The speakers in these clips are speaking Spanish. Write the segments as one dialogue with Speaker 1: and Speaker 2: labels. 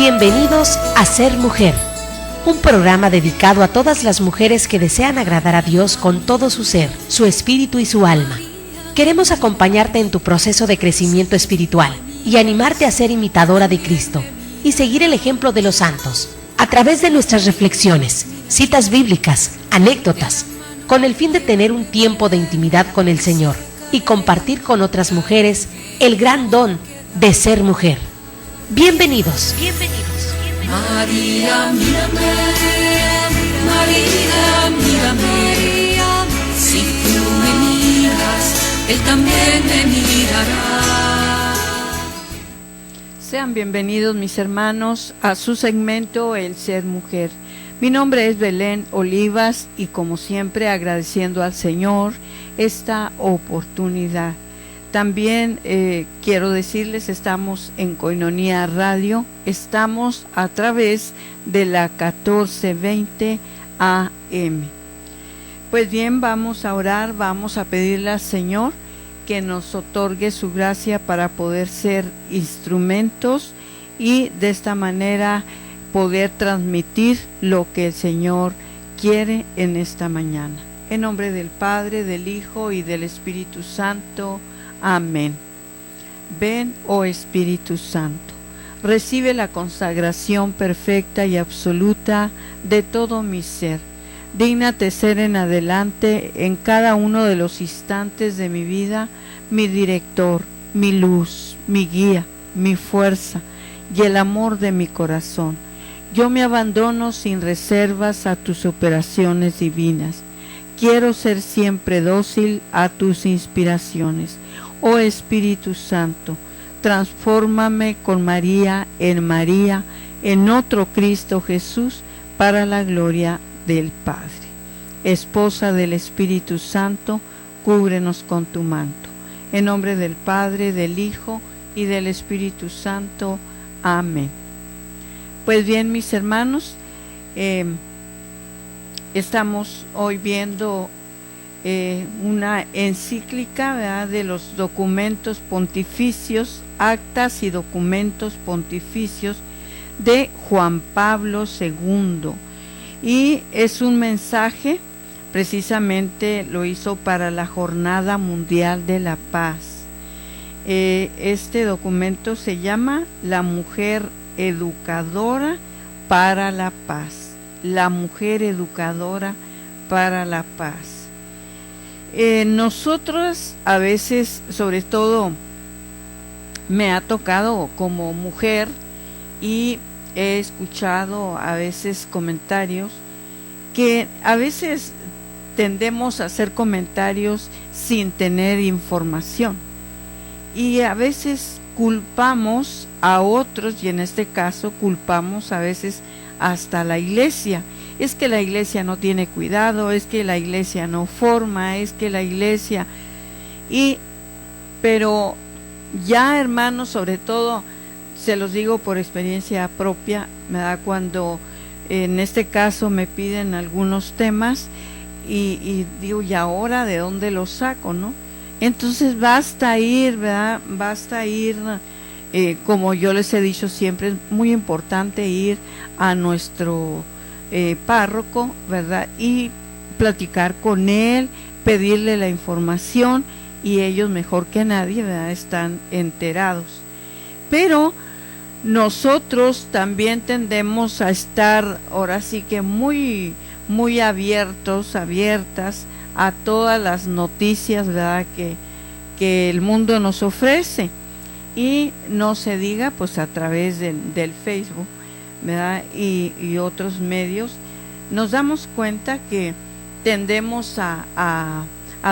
Speaker 1: Bienvenidos a Ser Mujer, un programa dedicado a todas las mujeres que desean agradar a Dios con todo su ser, su espíritu y su alma. Queremos acompañarte en tu proceso de crecimiento espiritual y animarte a ser imitadora de Cristo y seguir el ejemplo de los santos a través de nuestras reflexiones, citas bíblicas, anécdotas, con el fin de tener un tiempo de intimidad con el Señor y compartir con otras mujeres el gran don de ser mujer. Bienvenidos.
Speaker 2: María, mírame, María, mírame, si tú me miras, Él también me mirará.
Speaker 3: Sean bienvenidos mis hermanos a su segmento El Ser Mujer. Mi nombre es Belén Olivas y como siempre agradeciendo al Señor esta oportunidad. También quiero decirles, estamos en Koinonia Radio, estamos a través de la 1420 AM. Pues bien, vamos a orar, vamos a pedirle al Señor que nos otorgue su gracia para poder ser instrumentos y de esta manera poder transmitir lo que el Señor quiere en esta mañana. En nombre del Padre, del Hijo y del Espíritu Santo. Amén. Ven, oh Espíritu Santo, recibe la consagración perfecta y absoluta de todo mi ser. Dígnate ser en adelante, en cada uno de los instantes de mi vida, mi director, mi luz, mi guía, mi fuerza y el amor de mi corazón. Yo me abandono sin reservas a tus operaciones divinas. Quiero ser siempre dócil a tus inspiraciones. Oh Espíritu Santo, transfórmame con María, en otro Cristo Jesús, para la gloria del Padre. Esposa del Espíritu Santo, cúbrenos con tu manto. En nombre del Padre, del Hijo y del Espíritu Santo. Amén. Pues bien, mis hermanos, estamos hoy viendo una encíclica, ¿verdad?, de los documentos pontificios, actas y documentos pontificios de Juan Pablo II. Y es un mensaje, precisamente lo hizo para la Jornada Mundial de la Paz. Este documento se llama La Mujer Educadora para la Paz. La Mujer Educadora para la Paz. Nosotros a veces, sobre todo me ha tocado como mujer y he escuchado a veces comentarios que a veces tendemos a hacer comentarios sin tener información y a veces culpamos a otros y en este caso culpamos a veces hasta a la iglesia. Es que la iglesia no tiene cuidado, es que la iglesia no forma, es que la iglesia... Pero ya, hermanos, sobre todo, se los digo por experiencia propia, me da cuando en este caso me piden algunos temas y digo, ¿y ahora de dónde los saco, no? Entonces basta ir, ¿verdad? Basta ir, como yo les he dicho siempre, es muy importante ir a nuestro párroco, ¿verdad? Y platicar con él, pedirle la información y ellos mejor que nadie, ¿verdad?, están enterados. Pero nosotros también tendemos a estar ahora sí que muy abiertas a todas las noticias, ¿verdad?, que el mundo nos ofrece, y no se diga pues a través del Facebook, ¿verdad?, y otros medios. Nos damos cuenta que tendemos a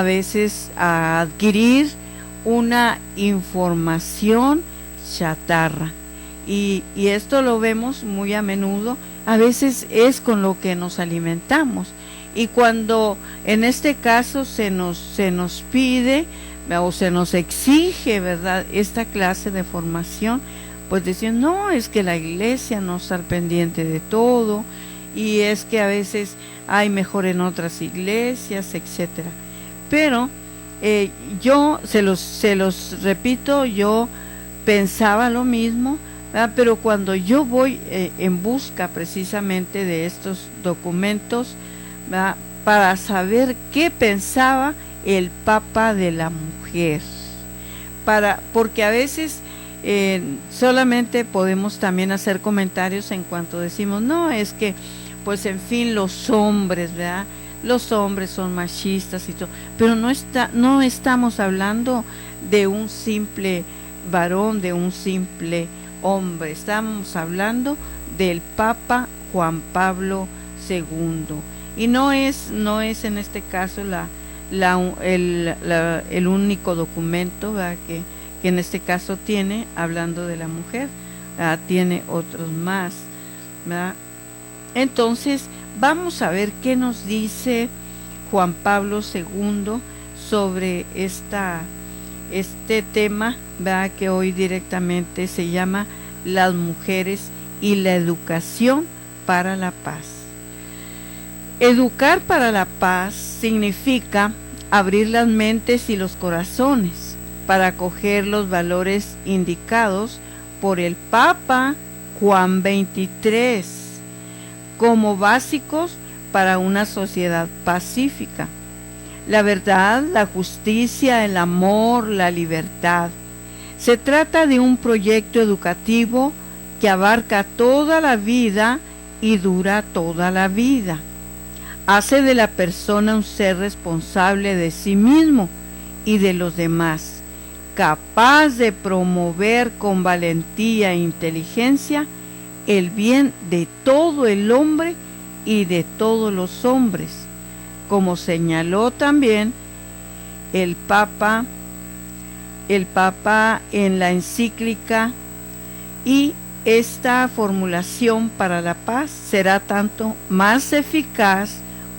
Speaker 3: veces a adquirir una información chatarra y esto lo vemos muy a menudo. A veces es con lo que nos alimentamos, y cuando en este caso se nos pide o se nos exige, ¿verdad?, esta clase de formación, pues decían, no, es que la iglesia no está al pendiente de todo, y es que a veces hay mejor en otras iglesias, etcétera. Pero yo se los repito, yo pensaba lo mismo, ¿verdad? Pero cuando yo voy en busca precisamente de estos documentos, ¿verdad?, para saber qué pensaba el Papa de la mujer, porque a veces solamente podemos también hacer comentarios en cuanto decimos, no, es que pues en fin los hombres, ¿verdad?, los hombres son machistas y todo, pero no estamos hablando de un simple varón, de un simple hombre, estamos hablando del Papa Juan Pablo II, y no es en este caso el único documento, ¿verdad?, que en este caso tiene, hablando de la mujer, ¿verdad?, tiene otros más, ¿verdad? Entonces vamos a ver qué nos dice Juan Pablo II sobre este tema, ¿verdad?, que hoy directamente se llama las mujeres y la educación para la paz. Educar para la paz significa abrir las mentes y los corazones para acoger los valores indicados por el Papa Juan XXIII como básicos para una sociedad pacífica. La verdad, la justicia, el amor, la libertad. Se trata de un proyecto educativo que abarca toda la vida y dura toda la vida. Hace de la persona un ser responsable de sí mismo y de los demás, capaz de promover con valentía e inteligencia el bien de todo el hombre y de todos los hombres, como señaló también el Papa en la encíclica, y esta formulación para la paz será tanto más eficaz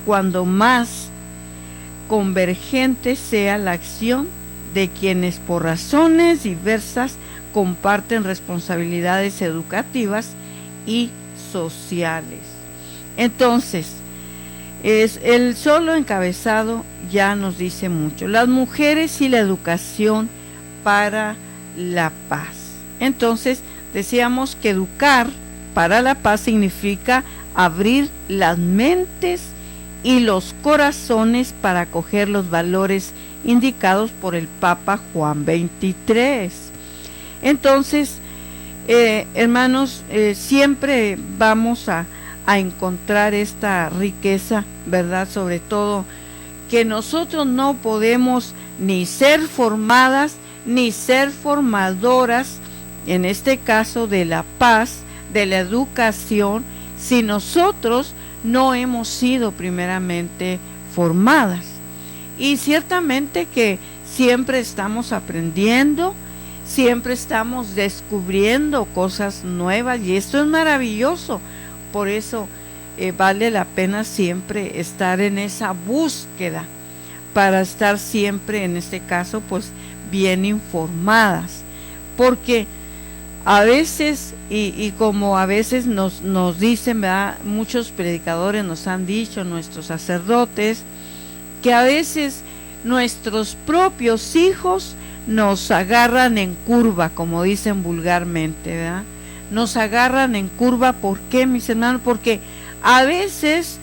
Speaker 3: cuando más convergente sea la acción de quienes por razones diversas comparten responsabilidades educativas y sociales. Entonces, el solo encabezado ya nos dice mucho. Las mujeres y la educación para la paz. Entonces, decíamos que educar para la paz significa abrir las mentes y los corazones para acoger los valores indicados por el Papa Juan XXIII. Entonces, hermanos, siempre vamos a encontrar esta riqueza, ¿verdad? Sobre todo que nosotros no podemos ni ser formadas ni ser formadoras, en este caso de la paz, de la educación, si nosotros no hemos sido primeramente formadas. Y ciertamente que siempre estamos aprendiendo, siempre estamos descubriendo cosas nuevas, y esto es maravilloso. Por eso vale la pena siempre estar en esa búsqueda, para estar siempre, en este caso, pues bien informadas, porque a veces, y como a veces nos dicen, ¿verdad?, muchos predicadores nos han dicho, nuestros sacerdotes, que a veces nuestros propios hijos nos agarran en curva, como dicen vulgarmente, ¿verdad? Nos agarran en curva. ¿Por qué, mis hermanos? Porque a veces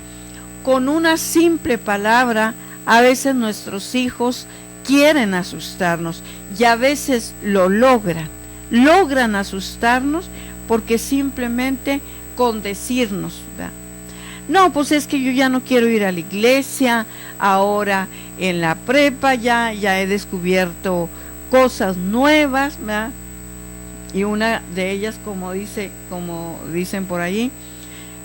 Speaker 3: con una simple palabra, a veces nuestros hijos quieren asustarnos, y a veces lo logran asustarnos, porque simplemente con decirnos, ¿verdad?, no, pues es que yo ya no quiero ir a la iglesia, ahora en la prepa ya he descubierto cosas nuevas, ¿verdad? Y una de ellas, como dicen por allí,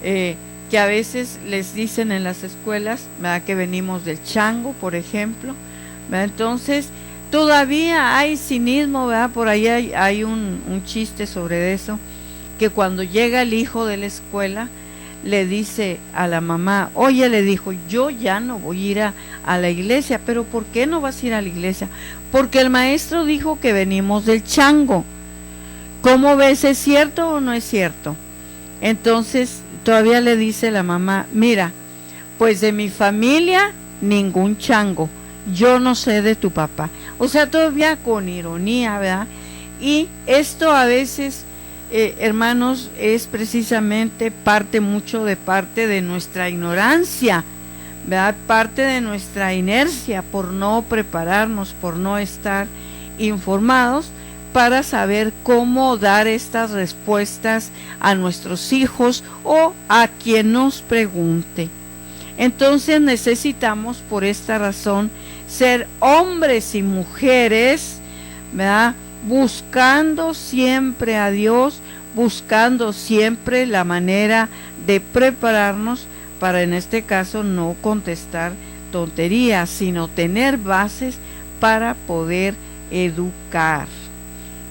Speaker 3: que a veces les dicen en las escuelas, ¿verdad?, que venimos del chango, por ejemplo, ¿verdad? Entonces todavía hay cinismo, ¿verdad? Por ahí hay un chiste sobre eso, que cuando llega el hijo de la escuela, le dice a la mamá, oye, le dijo, yo ya no voy a ir a la iglesia. ¿Pero por qué no vas a ir a la iglesia? Porque el maestro dijo que venimos del chango. ¿Cómo ves? ¿Es cierto o no es cierto? Entonces todavía le dice la mamá, mira, pues de mi familia ningún chango, yo no sé de tu papá. O sea, todavía con ironía, ¿verdad? Y esto a veces hermanos, es precisamente mucho de parte de nuestra ignorancia, ¿verdad? Parte de nuestra inercia por no prepararnos, por no estar informados para saber cómo dar estas respuestas a nuestros hijos o a quien nos pregunte. Entonces necesitamos, por esta razón, ser hombres y mujeres, ¿verdad? Buscando siempre a Dios, buscando siempre la manera de prepararnos para, en este caso, no contestar tonterías, sino tener bases para poder educar.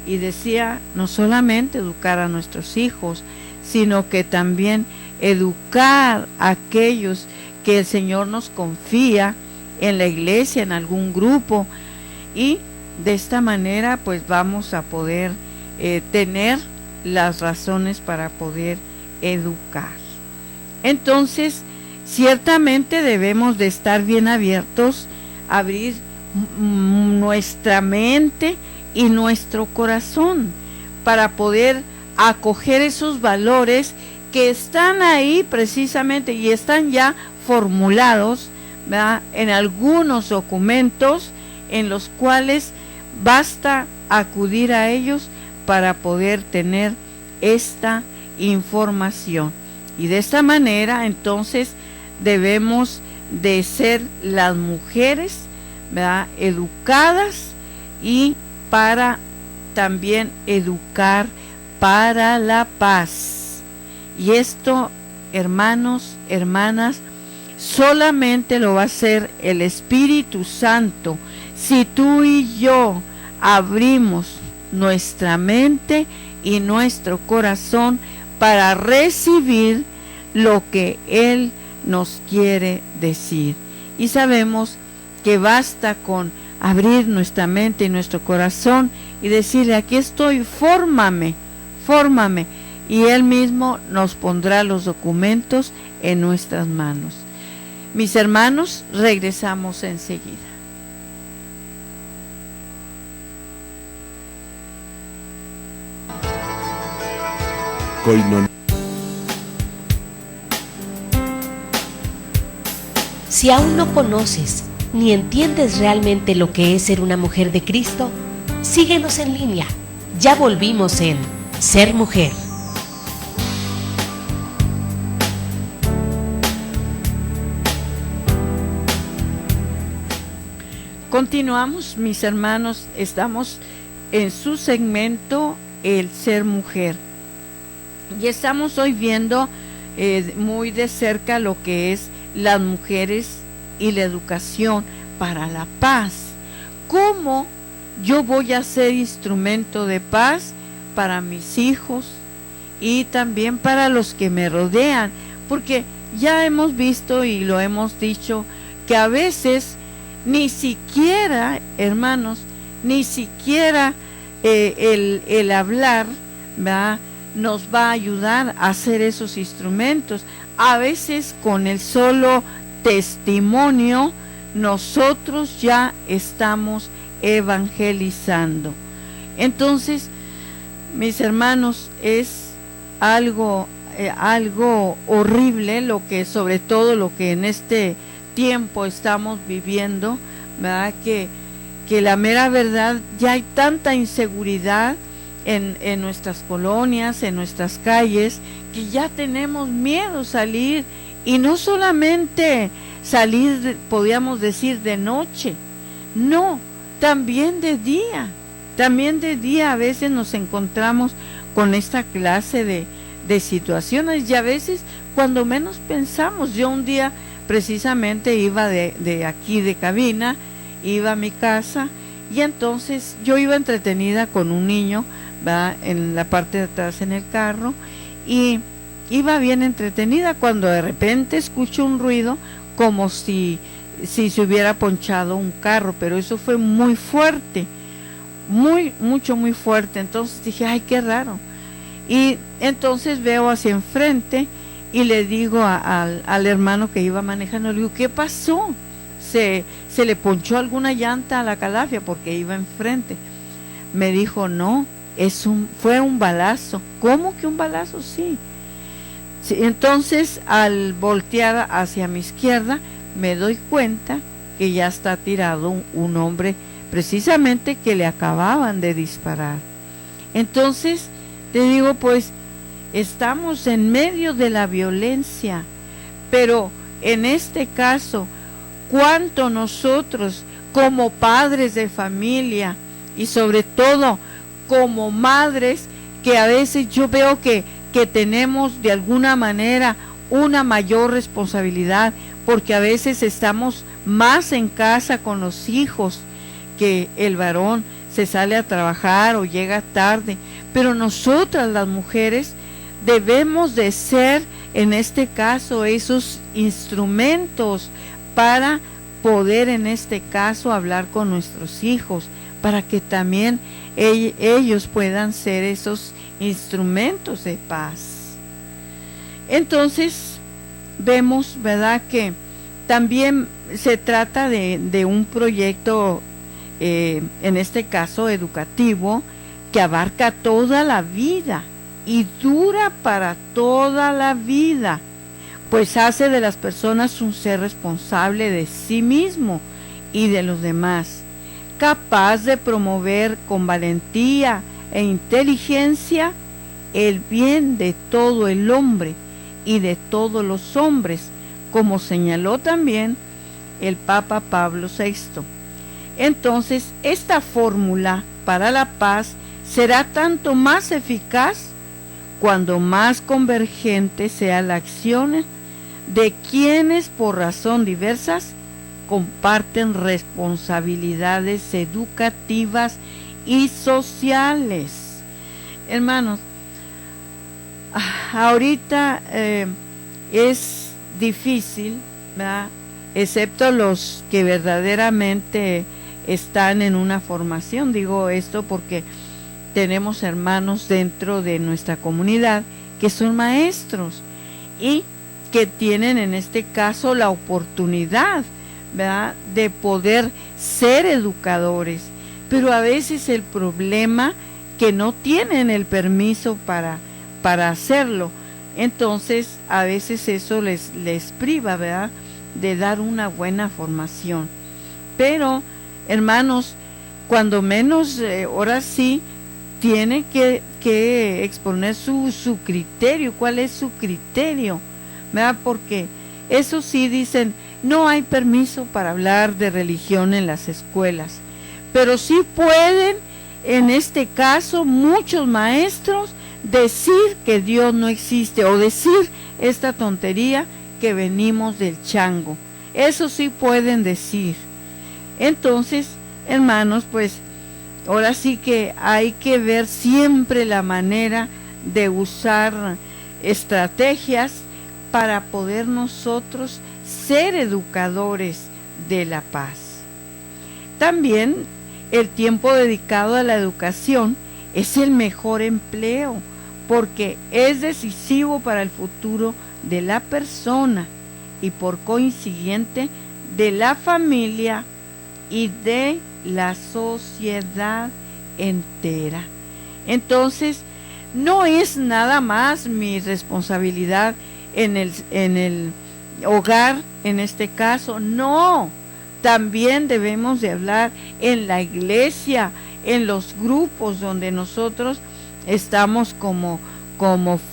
Speaker 3: Y decía, no solamente educar a nuestros hijos, sino que también educar a aquellos que el Señor nos confía en la iglesia, en algún grupo, y de esta manera pues vamos a poder tener las razones para poder educar. Entonces, ciertamente debemos de estar bien abiertos, abrir nuestra mente y nuestro corazón para poder acoger esos valores que están ahí precisamente y están ya formulados, ¿verdad?, en algunos documentos en los cuales basta acudir a ellos para poder tener esta información. Y de esta manera entonces debemos de ser las mujeres, ¿verdad?, educadas, y para también educar para la paz. Y esto, hermanos, hermanas, solamente lo va a hacer el Espíritu Santo si tú y yo abrimos nuestra mente y nuestro corazón para recibir lo que Él nos quiere decir. Y sabemos que basta con abrir nuestra mente y nuestro corazón y decirle, aquí estoy, fórmame, fórmame, y Él mismo nos pondrá los documentos en nuestras manos. Mis hermanos, regresamos enseguida.
Speaker 1: Si aún no conoces ni entiendes realmente lo que es ser una mujer de Cristo, síguenos en línea. Ya volvimos en Ser Mujer.
Speaker 3: Continuamos, mis hermanos, estamos en su segmento El Ser Mujer. Y estamos hoy viendo muy de cerca lo que es las mujeres y la educación para la paz. ¿Cómo yo voy a ser instrumento de paz para mis hijos y también para los que me rodean? Porque ya hemos visto y lo hemos dicho que a veces ni siquiera, hermanos, ni siquiera el hablar, ¿verdad?, nos va a ayudar a hacer esos instrumentos. A veces con el solo testimonio nosotros ya estamos evangelizando. Entonces, mis hermanos, es algo horrible lo que, sobre todo lo que en este tiempo estamos viviendo, ¿verdad?, que la mera verdad, ya hay tanta inseguridad en nuestras colonias, en nuestras calles, que ya tenemos miedo salir, y no solamente salir, podríamos decir, de noche, no, también de día a veces nos encontramos con esta clase de situaciones, y a veces cuando menos pensamos. Yo un día precisamente iba de aquí de cabina, iba a mi casa, y entonces yo iba entretenida con un niño, ¿va?, en la parte de atrás en el carro, y iba bien entretenida cuando de repente escucho un ruido como si se hubiera ponchado un carro, pero eso fue muy fuerte, muy fuerte. Entonces dije, ay, qué raro, y entonces veo hacia enfrente y le digo al hermano que iba manejando, le digo, ¿qué pasó? ¿Se le ponchó alguna llanta a la Calafia? Porque iba enfrente. Me dijo, no, fue un balazo. ¿Cómo que un balazo? Sí. Sí, entonces, al voltear hacia mi izquierda, me doy cuenta que ya está tirado un hombre precisamente que le acababan de disparar. Entonces, te digo, pues, estamos en medio de la violencia, pero en este caso, cuánto nosotros como padres de familia y sobre todo como madres, que a veces yo veo que tenemos de alguna manera una mayor responsabilidad, porque a veces estamos más en casa con los hijos, que el varón se sale a trabajar o llega tarde, pero nosotras las mujeres debemos de ser en este caso esos instrumentos para poder en este caso hablar con nuestros hijos, para que también ellos puedan ser esos instrumentos de paz. Entonces vemos, ¿verdad?, que también se trata de un proyecto en este caso educativo, que abarca toda la vida y dura para toda la vida, pues hace de las personas un ser responsable de sí mismo y de los demás, capaz de promover con valentía e inteligencia el bien de todo el hombre y de todos los hombres, como señaló también el Papa Pablo VI. Entonces, esta fórmula para la paz será tanto más eficaz cuando más convergente sea la acción de quienes por razón diversas comparten responsabilidades educativas y sociales. Hermanos, ahorita es difícil, ¿verdad?, excepto los que verdaderamente están en una formación. Digo esto porque tenemos hermanos dentro de nuestra comunidad que son maestros y que tienen en este caso la oportunidad, ¿verdad?, de poder ser educadores, pero a veces el problema que no tienen el permiso para hacerlo. Entonces a veces eso les priva, ¿verdad?, de dar una buena formación. Pero hermanos, cuando menos ahora sí tiene que exponer su criterio. ¿Cuál es su criterio? ¿Verdad? Porque eso sí dicen, no hay permiso para hablar de religión en las escuelas, pero sí pueden, en este caso, muchos maestros decir que Dios no existe o decir esta tontería que venimos del chango. Eso sí pueden decir. Entonces, hermanos, pues ahora sí que hay que ver siempre la manera de usar estrategias para poder nosotros ser educadores de la paz. También el tiempo dedicado a la educación es el mejor empleo, porque es decisivo para el futuro de la persona y por consiguiente de la familia y de la sociedad entera. Entonces, no es nada más mi responsabilidad en el hogar, en este caso, no. También debemos de hablar en la iglesia, en los grupos donde nosotros estamos como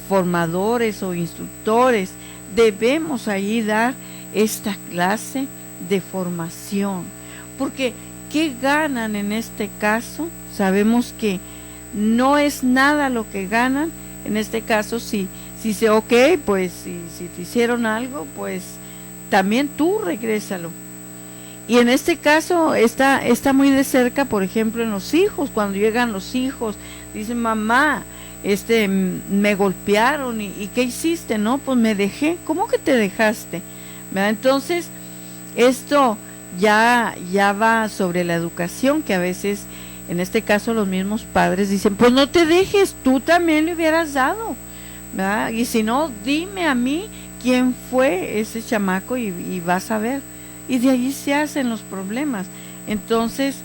Speaker 3: formadores o instructores. Debemos ahí dar esta clase de formación, porque ¿qué ganan en este caso? Sabemos que no es nada lo que ganan. En este caso, si ok, pues si te hicieron algo, pues también tú regrésalo. Y en este caso está muy de cerca, por ejemplo, en los hijos. Cuando llegan los hijos, dicen, mamá, me golpearon, ¿y qué hiciste? No, pues me dejé. ¿Cómo que te dejaste? ¿Verdad? Entonces, esto ya va sobre la educación, que a veces, en este caso, los mismos padres dicen, pues no te dejes, tú también le hubieras dado, ¿verdad? Y si no, dime a mí quién fue ese chamaco y vas a ver. Y de ahí se hacen los problemas. Entonces,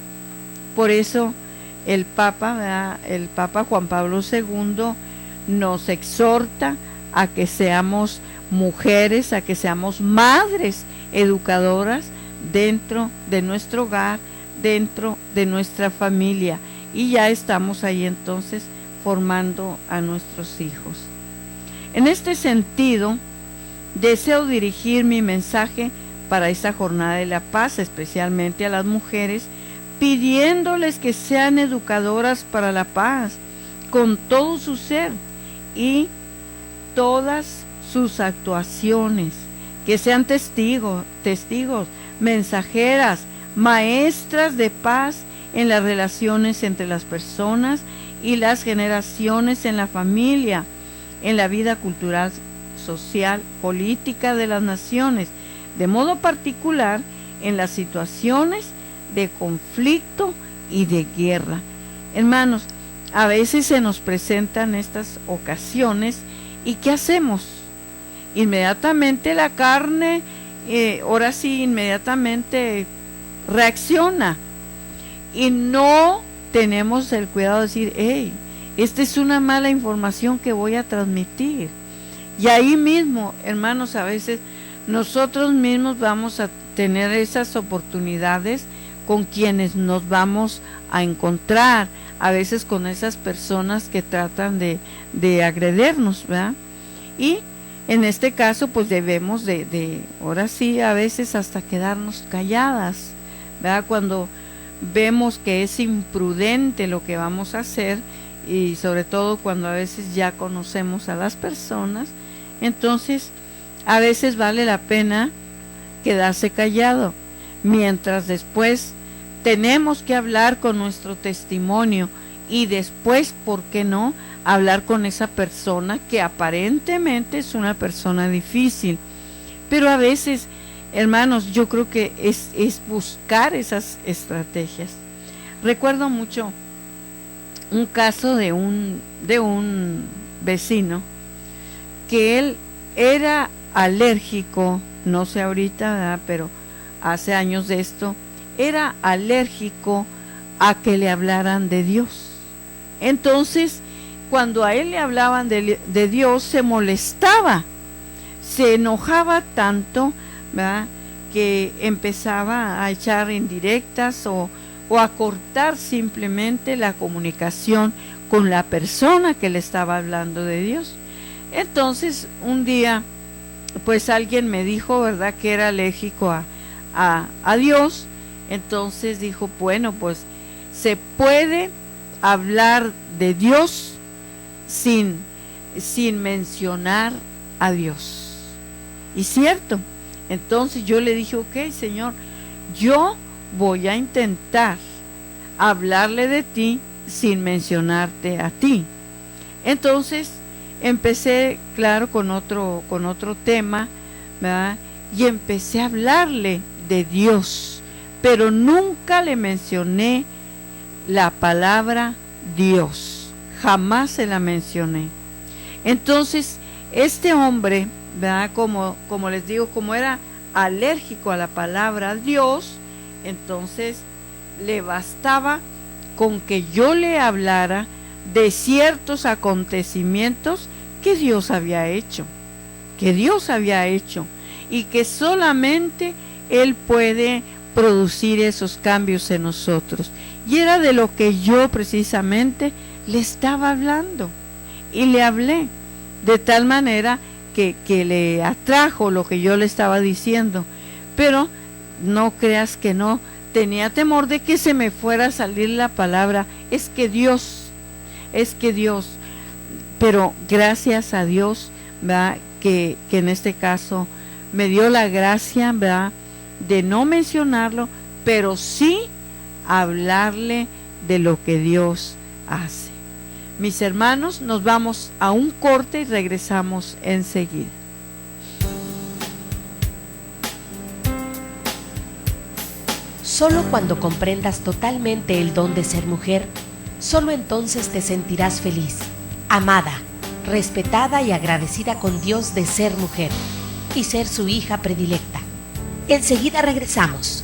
Speaker 3: por eso el Papa, ¿verdad? El Papa Juan Pablo II nos exhorta a que seamos mujeres, a que seamos madres educadoras dentro de nuestro hogar, dentro de nuestra familia, y ya estamos ahí entonces formando a nuestros hijos. En este sentido, deseo dirigir mi mensaje para esta jornada de la paz, especialmente a las mujeres, pidiéndoles que sean educadoras para la paz con todo su ser y todas sus actuaciones, que sean testigos, mensajeras, maestras de paz en las relaciones entre las personas y las generaciones, en la familia, en la vida cultural, social, política de las naciones, de modo particular en las situaciones de conflicto y de guerra. Hermanos, a veces se nos presentan estas ocasiones y ¿qué hacemos? Inmediatamente la carne, ahora sí, inmediatamente reacciona y no tenemos el cuidado de decir, hey, esta es una mala información que voy a transmitir. Y ahí mismo, hermanos, a veces nosotros mismos vamos a tener esas oportunidades con quienes nos vamos a encontrar, a veces con esas personas que tratan de agredirnos, ¿verdad? Y en este caso, pues debemos ahora sí, a veces hasta quedarnos calladas, ¿verdad? Cuando vemos que es imprudente lo que vamos a hacer, y sobre todo cuando a veces ya conocemos a las personas, entonces a veces vale la pena quedarse callado, mientras después tenemos que hablar con nuestro testimonio y después, ¿por qué no?, hablar con esa persona que aparentemente es una persona difícil. Pero a veces, hermanos, yo creo que es buscar esas estrategias. Recuerdo mucho un caso de un vecino que él era alérgico, no sé ahorita, ¿verdad?, pero hace años de esto, era alérgico a que le hablaran de Dios. Entonces, cuando a él le hablaban de Dios, se molestaba, se enojaba tanto, ¿verdad?, que empezaba a echar indirectas o a cortar simplemente la comunicación con la persona que le estaba hablando de Dios. Entonces, un día, pues alguien me dijo, ¿verdad?, que era alérgico a Dios. Entonces dijo, bueno, pues se puede hablar de Dios sin mencionar a Dios. Y cierto, entonces yo le dije, ok, Señor, yo voy a intentar hablarle de ti sin mencionarte a ti. Entonces empecé, claro, con otro tema, ¿verdad?, y empecé a hablarle de Dios, pero nunca le mencioné la palabra Dios, jamás se la mencioné. Entonces este hombre, ¿verdad?, como les digo, como era alérgico a la palabra Dios, entonces le bastaba con que yo le hablara de ciertos acontecimientos que Dios había hecho, y que solamente Él puede producir esos cambios en nosotros. Y era de lo que yo precisamente le estaba hablando, y le hablé de tal manera que le atrajo lo que yo le estaba diciendo. Pero no creas que no, tenía temor de que se me fuera a salir la palabra, es que Dios, pero gracias a Dios, ¿verdad?, que en este caso me dio la gracia, ¿verdad?, de no mencionarlo, pero sí hablarle de lo que Dios hace. Mis hermanos, nos vamos a un corte y regresamos enseguida.
Speaker 1: Solo cuando comprendas totalmente el don de ser mujer, solo entonces te sentirás feliz, amada, respetada y agradecida con Dios de ser mujer y ser su hija predilecta. Enseguida regresamos.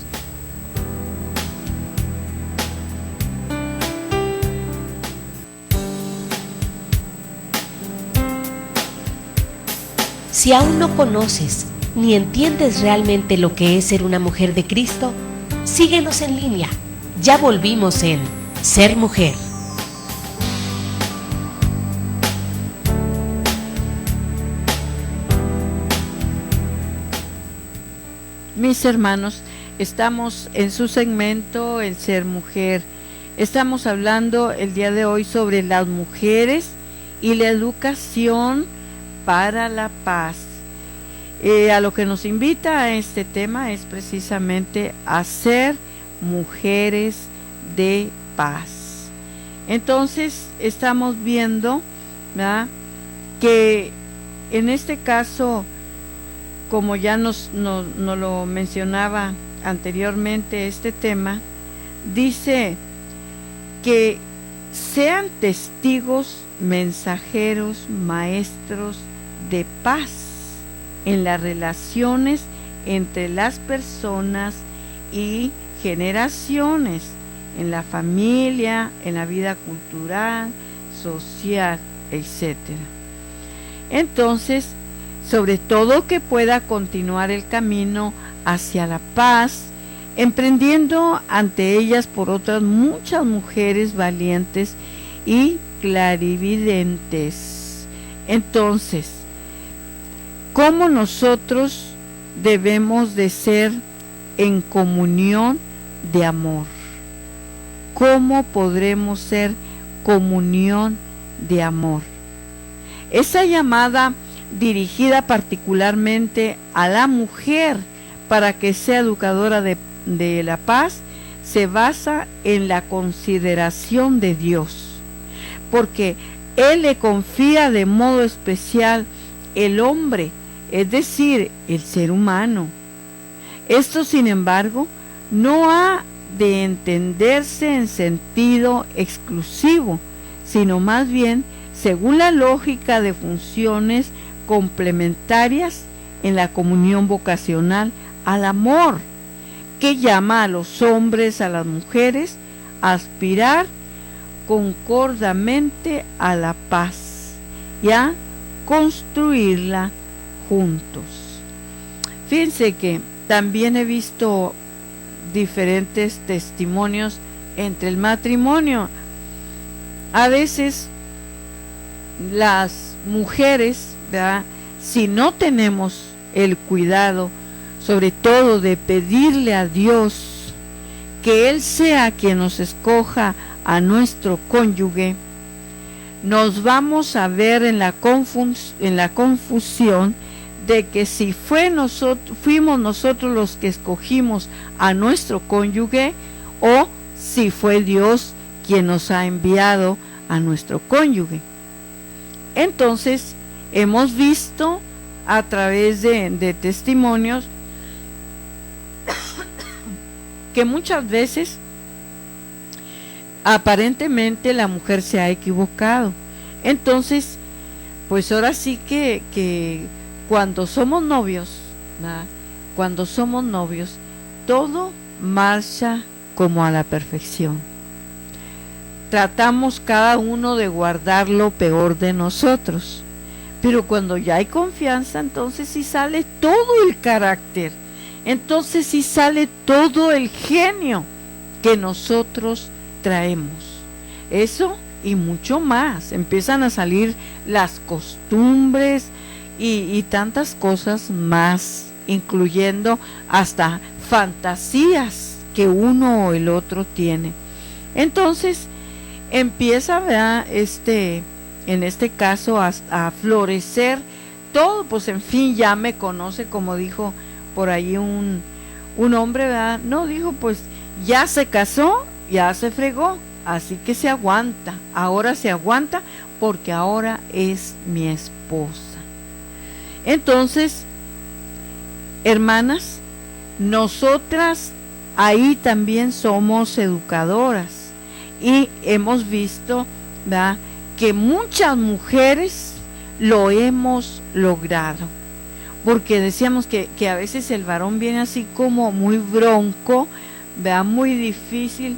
Speaker 1: Si aún no conoces ni entiendes realmente lo que es ser una mujer de Cristo, síguenos en línea. Ya volvimos en Ser Mujer.
Speaker 3: Mis hermanos, estamos en su segmento El Ser Mujer. Estamos hablando el día de hoy sobre las mujeres y la educación para la paz. A lo que nos invita a este tema es precisamente a ser mujeres de paz. Entonces estamos viendo, ¿verdad?, que en este caso, como ya nos lo mencionaba anteriormente este tema, dice que sean testigos, mensajeros, maestros de paz en las relaciones entre las personas y generaciones, en la familia, en la vida cultural, social, etc. Entonces, sobre todo que pueda continuar el camino hacia la paz, emprendiendo ante ellas por otras muchas mujeres valientes y clarividentes. Entonces, ¿cómo nosotros debemos de ser en comunión de amor? ¿Cómo podremos ser comunión de amor? Esa llamada dirigida particularmente a la mujer para que sea educadora de la paz se basa en la consideración de Dios, porque Él le confía de modo especial el hombre, es decir, el ser humano. Esto, sin embargo, no ha de entenderse en sentido exclusivo, sino más bien según la lógica de funciones complementarias en la comunión vocacional al amor, que llama a los hombres, a las mujeres, a aspirar concordamente a la paz y a construirla juntos. Fíjense que también he visto diferentes testimonios entre el matrimonio. A veces las mujeres, ¿verdad?, si no tenemos el cuidado, sobre todo de pedirle a Dios que Él sea quien nos escoja a nuestro cónyuge, nos vamos a ver en la confusión de que si fuimos nosotros los que escogimos a nuestro cónyuge, o si fue Dios quien nos ha enviado a nuestro cónyuge. Entonces, hemos visto a través de testimonios que muchas veces aparentemente la mujer se ha equivocado. Entonces, pues ahora sí que cuando somos novios, ¿verdad?, cuando somos novios, todo marcha como a la perfección. Tratamos cada uno de guardar lo peor de nosotros, pero cuando ya hay confianza, entonces sí sale todo el carácter, entonces sí sale todo el genio que nosotros traemos. Eso y mucho más. Empiezan a salir las costumbres y tantas cosas más, incluyendo hasta fantasías que uno o el otro tiene. Entonces empieza, ¿verdad?, en este caso a florecer todo. Pues en fin, ya me conoce, como dijo por ahí un hombre, ¿verdad? No, dijo, pues ya se casó, ya se fregó, así que se aguanta, ahora se aguanta porque ahora es mi esposa. Entonces, hermanas, nosotras ahí también somos educadoras y hemos visto, ¿verdad?, que muchas mujeres lo hemos logrado, porque decíamos que a veces el varón viene así como muy bronco, ¿verdad?, muy difícil,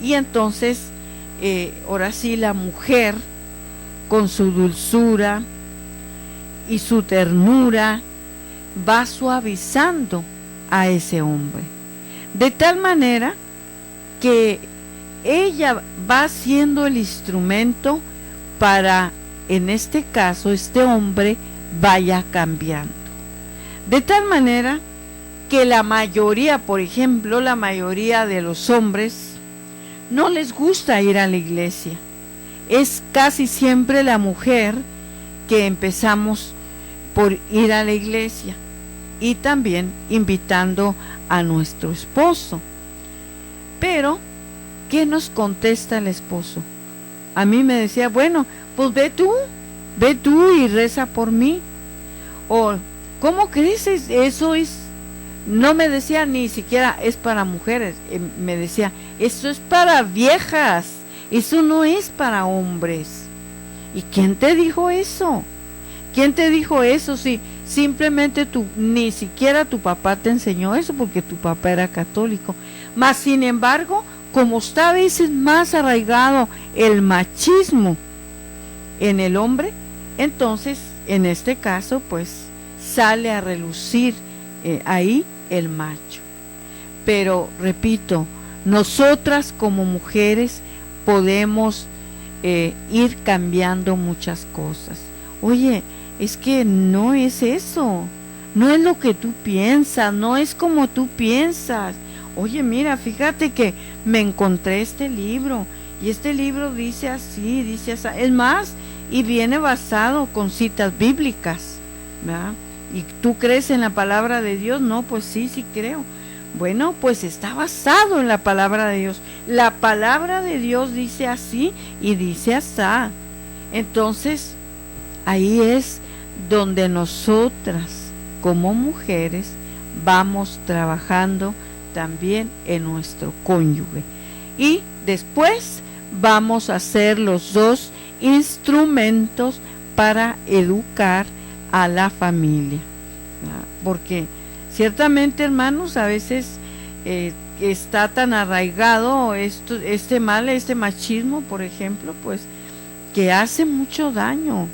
Speaker 3: y entonces ahora sí la mujer con su dulzura y su ternura va suavizando a ese hombre, de tal manera que ella va siendo el instrumento para, en este caso, este hombre vaya cambiando. De tal manera que la mayoría, por ejemplo, la mayoría de los hombres no les gusta ir a la iglesia. Es casi siempre la mujer que empezamos por ir a la iglesia y también invitando a nuestro esposo. Pero, ¿qué nos contesta el esposo? A mí me decía, bueno, pues ve tú y reza por mí. O, ¿cómo crees? Eso es, no me decía ni siquiera es para mujeres, me decía, eso es para viejas, eso no es para hombres. ¿Y quién te dijo eso? ¿Quién te dijo eso? Si simplemente ni siquiera tu papá te enseñó eso, porque tu papá era católico. Mas sin embargo, como está a veces más arraigado el machismo en el hombre, entonces en este caso pues sale a relucir ahí el macho. Pero repito, nosotras como mujeres podemos ir cambiando muchas cosas. Oye, es que no es eso, no es lo que tú piensas, no es como tú piensas. Oye, mira, fíjate que me encontré este libro y este libro dice así, dice así. Es más, y viene basado con citas bíblicas, ¿verdad? ¿Y tú crees en la palabra de Dios? No, pues sí creo. Bueno, pues está basado en la palabra de Dios. La palabra de Dios dice así y dice así. Entonces, ahí es donde nosotras como mujeres vamos trabajando también en nuestro cónyuge. Y después vamos a ser los dos instrumentos para educar a la familia. Porque ciertamente, hermanos, a veces está tan arraigado este mal, este machismo, por ejemplo, pues que hace mucho daño,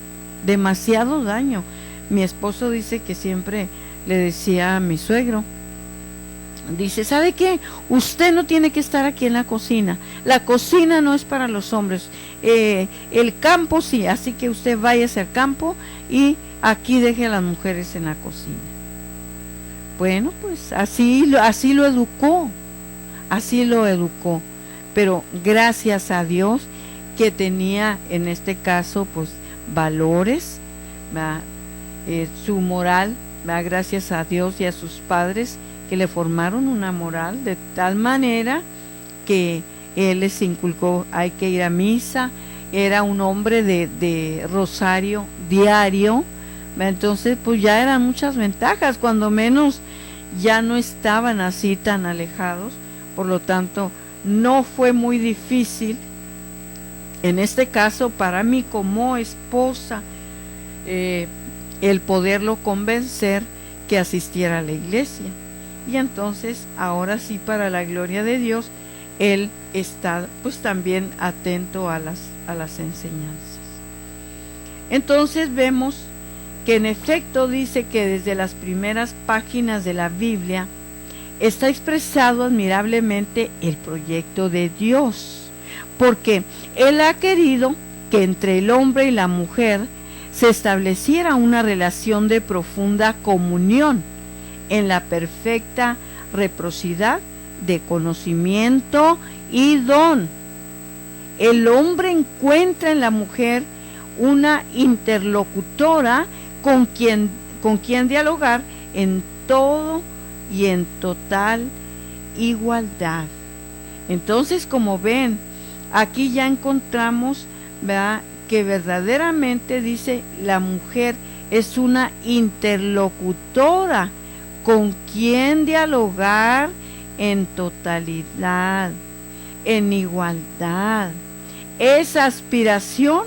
Speaker 3: demasiado daño. Mi esposo dice que siempre le decía a mi suegro, dice, ¿sabe qué? Usted no tiene que estar aquí en la cocina. La cocina no es para los hombres. El campo sí, así que usted váyase al campo y aquí deje a las mujeres en la cocina. Bueno, pues así lo educó. Pero gracias a Dios que tenía en este caso pues valores, su moral, gracias a Dios y a sus padres que le formaron una moral de tal manera que él les inculcó, hay que ir a misa, era un hombre de rosario diario. Entonces pues ya eran muchas ventajas, cuando menos ya no estaban así tan alejados, por lo tanto no fue muy difícil en este caso para mí como esposa el poderlo convencer que asistiera a la iglesia. Y entonces ahora sí, para la gloria de Dios, él está pues también atento a las enseñanzas. Entonces vemos que en efecto dice que desde las primeras páginas de la Biblia está expresado admirablemente el proyecto de Dios, porque Él ha querido que entre el hombre y la mujer se estableciera una relación de profunda comunión en la perfecta reciprocidad de conocimiento y don. El hombre encuentra en la mujer una interlocutora con quien dialogar en todo y en total igualdad. Entonces, como ven, aquí ya encontramos, ¿verdad?, que verdaderamente dice la mujer es una interlocutora con quien dialogar en totalidad, en igualdad. Esa aspiración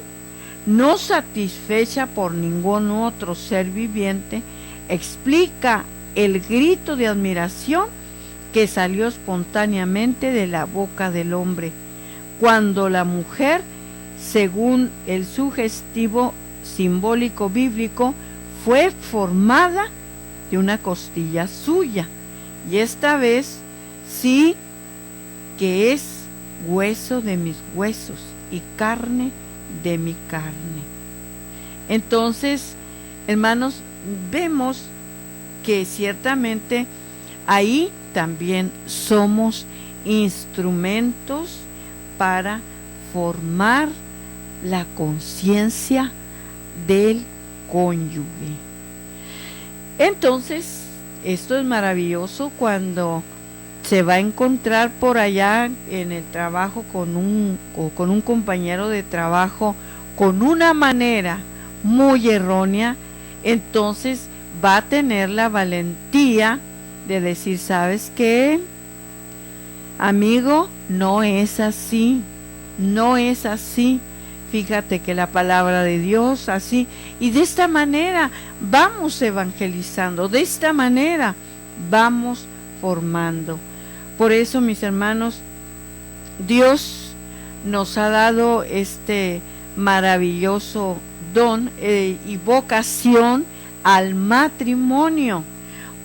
Speaker 3: no satisfecha por ningún otro ser viviente explica el grito de admiración que salió espontáneamente de la boca del hombre cuando la mujer, según el sugestivo simbólico bíblico, fue formada de una costilla suya, y esta vez sí que es hueso de mis huesos y carne de mi carne. Entonces, hermanos, vemos que ciertamente ahí también somos instrumentos para formar la conciencia del cónyuge. Entonces, esto es maravilloso cuando se va a encontrar por allá en el trabajo con un compañero de trabajo con una manera muy errónea. Entonces va a tener la valentía de decir, ¿sabes qué? Amigo, no es así, no es así. Fíjate que la palabra de Dios así, y de esta manera vamos evangelizando, de esta manera vamos formando. Por eso, mis hermanos, Dios nos ha dado este maravilloso don y vocación al matrimonio,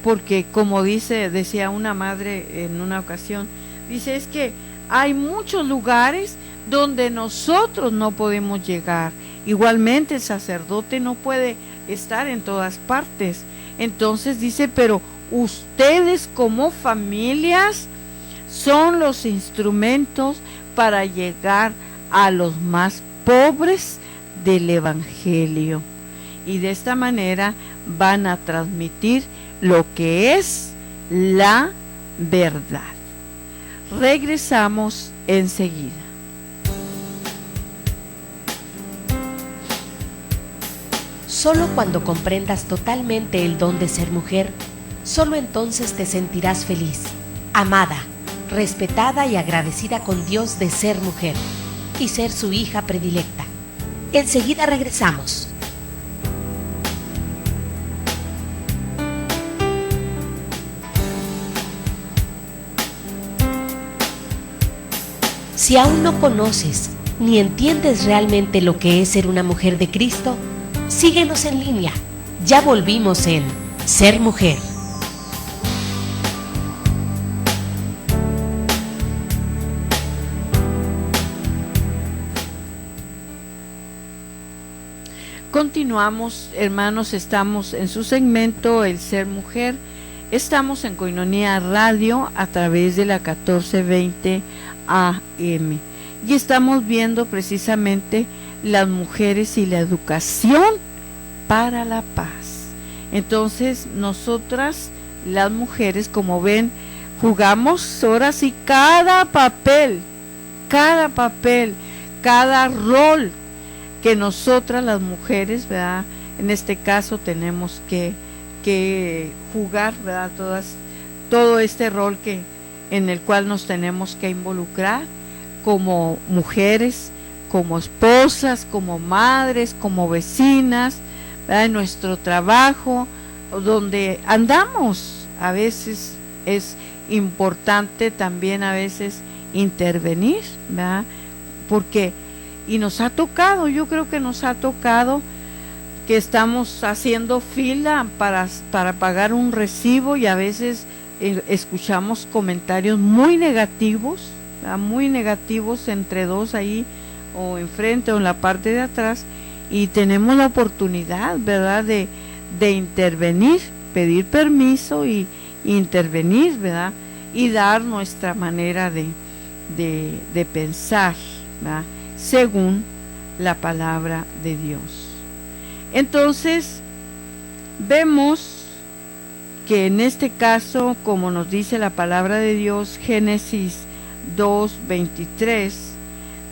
Speaker 3: porque como decía una madre en una ocasión, dice, es que hay muchos lugares donde nosotros no podemos llegar. Igualmente el sacerdote no puede estar en todas partes. Entonces dice, pero ustedes como familias son los instrumentos para llegar a los más pobres del Evangelio. Y de esta manera van a transmitir lo que es la verdad. Regresamos enseguida.
Speaker 1: Solo cuando comprendas totalmente el don de ser mujer, solo entonces te sentirás feliz, amada, respetada y agradecida con Dios de ser mujer y ser su hija predilecta. Enseguida regresamos. Si aún no conoces ni entiendes realmente lo que es ser una mujer de Cristo, síguenos en línea. Ya volvimos en Ser Mujer.
Speaker 3: Continuamos, hermanos, estamos en su segmento El Ser Mujer. Estamos en Koinonia Radio a través de la 1420 AM y estamos viendo precisamente las mujeres y la educación para la paz. Entonces, nosotras, las mujeres, como ven, jugamos ahora sí cada papel, cada rol que nosotras las mujeres, ¿verdad? En este caso tenemos que jugar, ¿verdad? Todo este rol en el cual nos tenemos que involucrar como mujeres, como esposas, como madres, como vecinas, ¿verdad? En nuestro trabajo, donde andamos. A veces es importante también a veces intervenir, ¿verdad? Porque y nos ha tocado, yo creo que nos ha tocado que estamos haciendo fila para pagar un recibo y a veces escuchamos comentarios muy negativos, ¿verdad? Muy negativos entre dos ahí o enfrente o en la parte de atrás, y tenemos la oportunidad, ¿verdad? de intervenir, pedir permiso y intervenir, ¿verdad? Y dar nuestra manera de pensar, ¿verdad? Según la palabra de Dios. Entonces, vemos que en este caso, como nos dice la palabra de Dios, Génesis 2:23,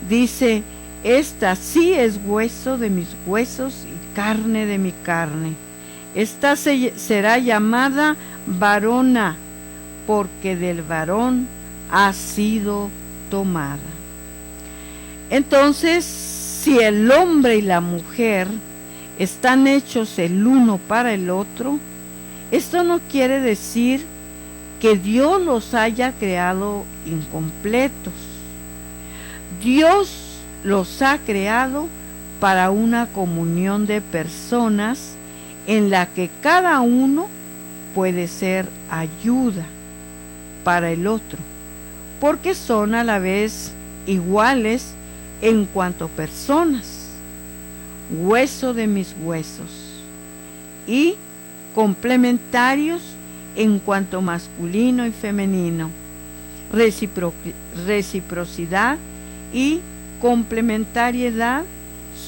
Speaker 3: dice, esta sí es hueso de mis huesos y carne de mi carne. Esta será llamada varona, porque del varón ha sido tomada. Entonces, si el hombre y la mujer están hechos el uno para el otro, esto no quiere decir que Dios los haya creado incompletos. Dios los ha creado para una comunión de personas en la que cada uno puede ser ayuda para el otro, porque son a la vez iguales en cuanto personas, hueso de mis huesos, y complementarios en cuanto masculino y femenino, reciprocidad y complementariedad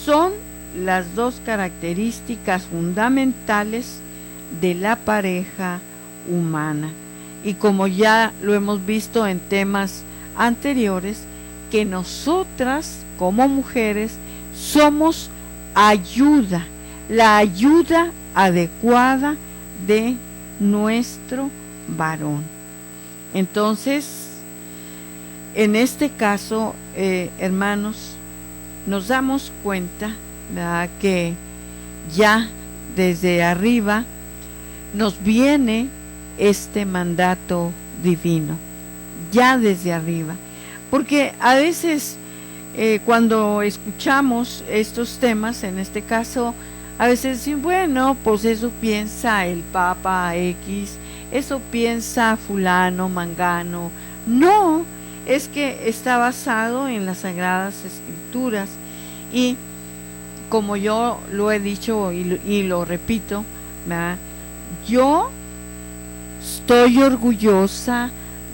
Speaker 3: son las dos características fundamentales de la pareja humana. Y como ya lo hemos visto en temas anteriores, que nosotras como mujeres somos ayuda, la ayuda adecuada de nuestro varón. Entonces, en este caso, hermanos, nos damos cuenta, ¿verdad?, que ya desde arriba nos viene este mandato divino, ya desde arriba, porque a veces cuando escuchamos estos temas, en este caso, a veces decimos, bueno, pues eso piensa el Papa X, eso piensa fulano, mangano. No, es que está basado en las Sagradas Escrituras, y como yo lo he dicho y lo repito, ¿verdad?, yo estoy orgullosa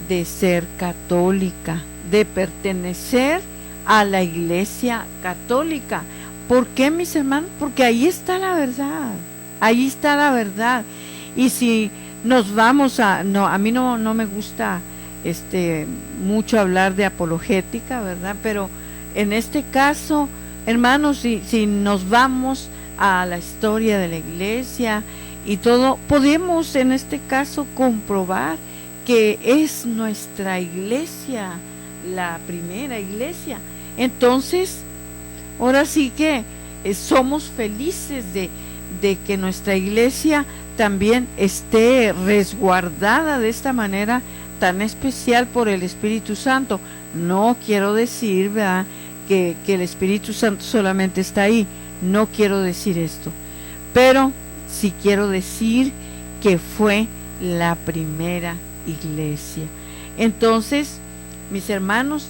Speaker 3: de ser católica, de pertenecer a la Iglesia Católica. ¿Por qué, mis hermanos? Porque ahí está la verdad, ahí está la verdad. Y si nos vamos a mí no me gusta mucho hablar de apologética, ¿verdad? Pero en este caso, hermanos, si nos vamos a la historia de la Iglesia y todo, podemos en este caso comprobar que es nuestra Iglesia, la primera Iglesia. Entonces, ahora sí que somos felices de que nuestra Iglesia también esté resguardada de esta manera tan especial por el Espíritu Santo. No quiero decir, ¿verdad?, que el Espíritu Santo solamente está ahí, no quiero decir esto, pero sí quiero decir que fue la primera Iglesia. Entonces, mis hermanos,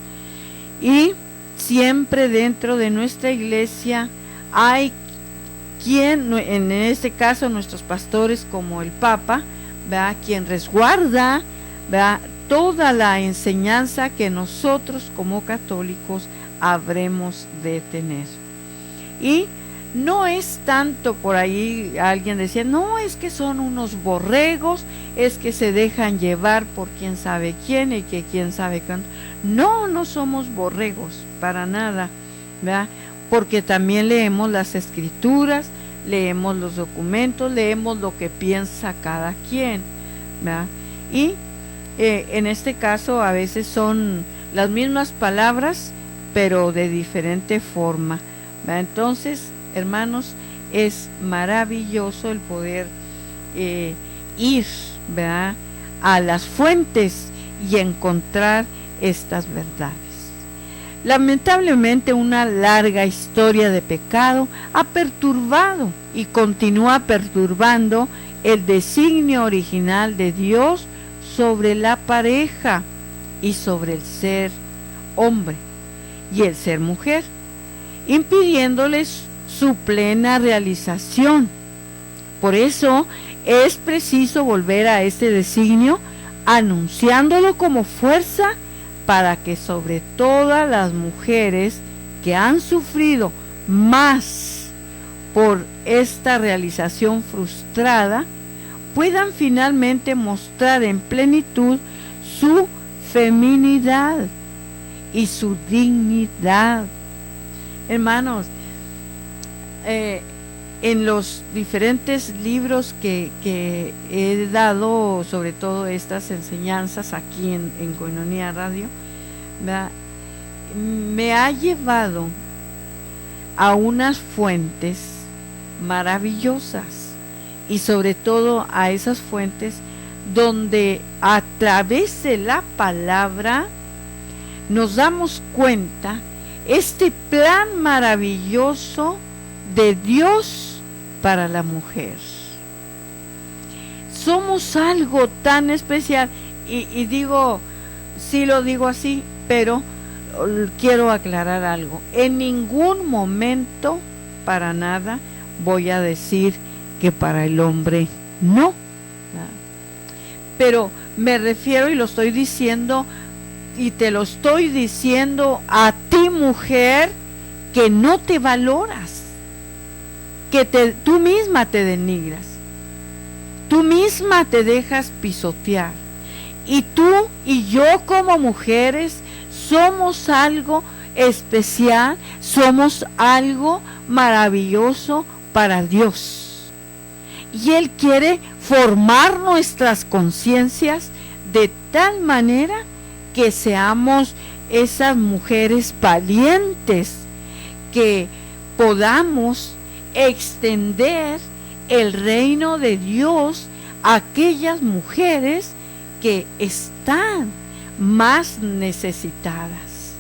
Speaker 3: y siempre dentro de nuestra Iglesia hay quien, en este caso nuestros pastores como el Papa, ¿verdad?, quien resguarda, ¿verdad?, toda la enseñanza que nosotros como católicos habremos de tener. Y no es tanto, por ahí alguien decía, no, es que son unos borregos, es que se dejan llevar por quién sabe quién y que quién sabe cuánto. No somos borregos, para nada, ¿verdad?, porque también leemos las Escrituras, leemos los documentos, leemos lo que piensa cada quien, ¿verdad? Y en este caso a veces son las mismas palabras, pero de diferente forma, ¿verdad? Entonces, hermanos, es maravilloso el poder ir, ¿verdad?, a las fuentes y encontrar estas verdades. Lamentablemente, una larga historia de pecado ha perturbado y continúa perturbando el designio original de Dios sobre la pareja y sobre el ser hombre y el ser mujer, impidiéndoles su plena realización. Por eso es preciso volver a este designio, anunciándolo como fuerza, para que sobre todas las mujeres que han sufrido más por esta realización frustrada, puedan finalmente mostrar en plenitud su feminidad y su dignidad. Hermanos, en los diferentes libros que he dado, sobre todo estas enseñanzas aquí en Koinonia Radio, me ha llevado a unas fuentes maravillosas, y sobre todo a esas fuentes donde a través de la palabra nos damos cuenta este plan maravilloso de Dios para la mujer. somos algo tan especial. Y digo, sí lo digo así, pero quiero aclarar algo. En ningún momento, para nada, voy a decir que para el hombre no. Pero me refiero, y lo estoy diciendo, y te lo estoy diciendo a ti, mujer, que no te valoras, que tú misma te denigras, tú misma te dejas pisotear. Y tú y yo como mujeres somos algo especial, somos algo maravilloso para Dios. Y Él quiere formar nuestras conciencias de tal manera que seamos esas mujeres valientes, que podamos extender el reino de Dios a aquellas mujeres que están más necesitadas.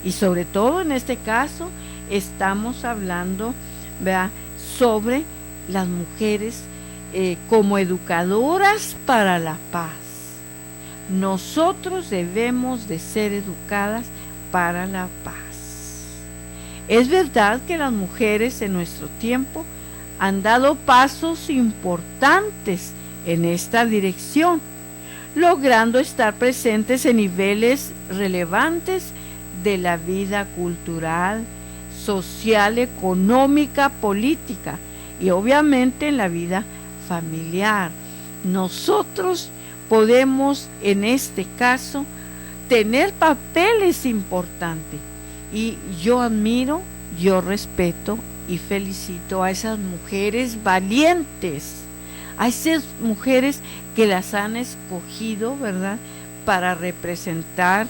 Speaker 3: Y sobre todo en este caso estamos hablando, ¿verdad?, sobre las mujeres como educadoras para la paz. Nosotros debemos de ser educadas para la paz. Es verdad que las mujeres en nuestro tiempo han dado pasos importantes en esta dirección, logrando estar presentes en niveles relevantes de la vida cultural, social, económica, política y obviamente en la vida familiar. Nosotros podemos en este caso tener papeles importantes, y yo admiro, yo respeto y felicito a esas mujeres valientes, a esas mujeres que las han escogido, ¿verdad?, para representar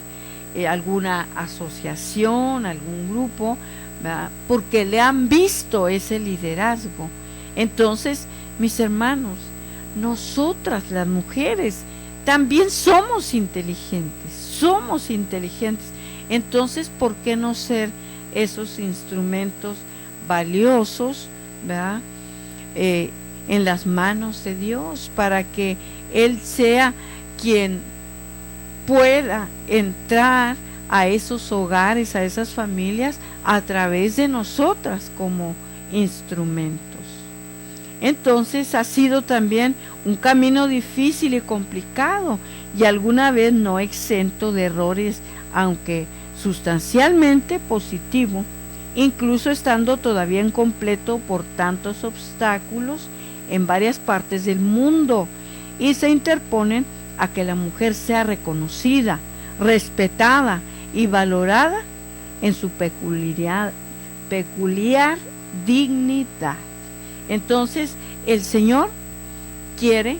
Speaker 3: alguna asociación, algún grupo, ¿verdad?, porque le han visto ese liderazgo. Entonces, mis hermanos, nosotras las mujeres también somos inteligentes. Entonces, ¿por qué no ser esos instrumentos valiosos, ¿verdad?, en las manos de Dios, para que Él sea quien pueda entrar a esos hogares, a esas familias, a través de nosotras como instrumentos? Entonces ha sido también un camino difícil y complicado, y alguna vez no exento de errores, aunque sustancialmente positivo, incluso estando todavía incompleto por tantos obstáculos en varias partes del mundo, y se interponen a que la mujer sea reconocida, respetada y valorada en su peculiar dignidad. Entonces, el Señor quiere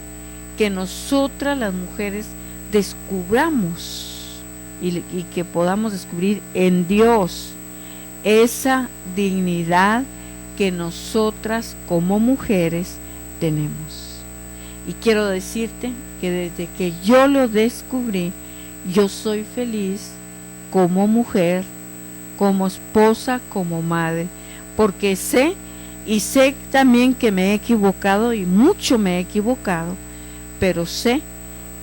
Speaker 3: que nosotras las mujeres descubramos y que podamos descubrir en Dios esa dignidad que nosotras como mujeres tenemos. Y quiero decirte que desde que yo lo descubrí, yo soy feliz como mujer, como esposa, como madre, porque sé también que me he equivocado, y mucho me he equivocado, pero sé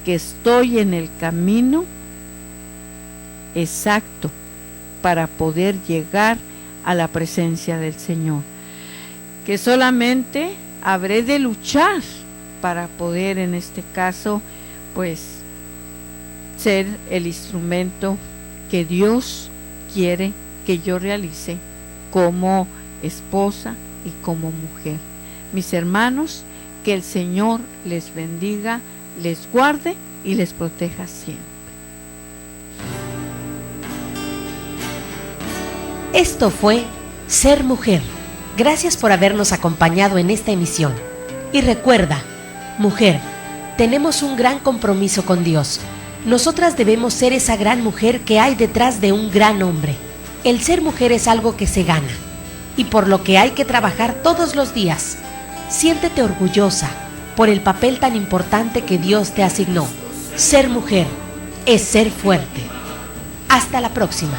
Speaker 3: que estoy en el camino exacto para poder llegar a la presencia del Señor, que solamente habré de luchar para poder, en este caso, pues ser el instrumento que Dios quiere que yo realice como esposa y como mujer. Mis hermanos, que el Señor les bendiga, les guarde y les proteja siempre.
Speaker 1: Esto fue Ser Mujer. Gracias por habernos acompañado en esta emisión. Y recuerda, mujer, tenemos un gran compromiso con Dios. Nosotras debemos ser esa gran mujer que hay detrás de un gran hombre. El ser mujer es algo que se gana, y por lo que hay que trabajar todos los días. Siéntete orgullosa por el papel tan importante que Dios te asignó. Ser mujer es ser fuerte. Hasta la próxima.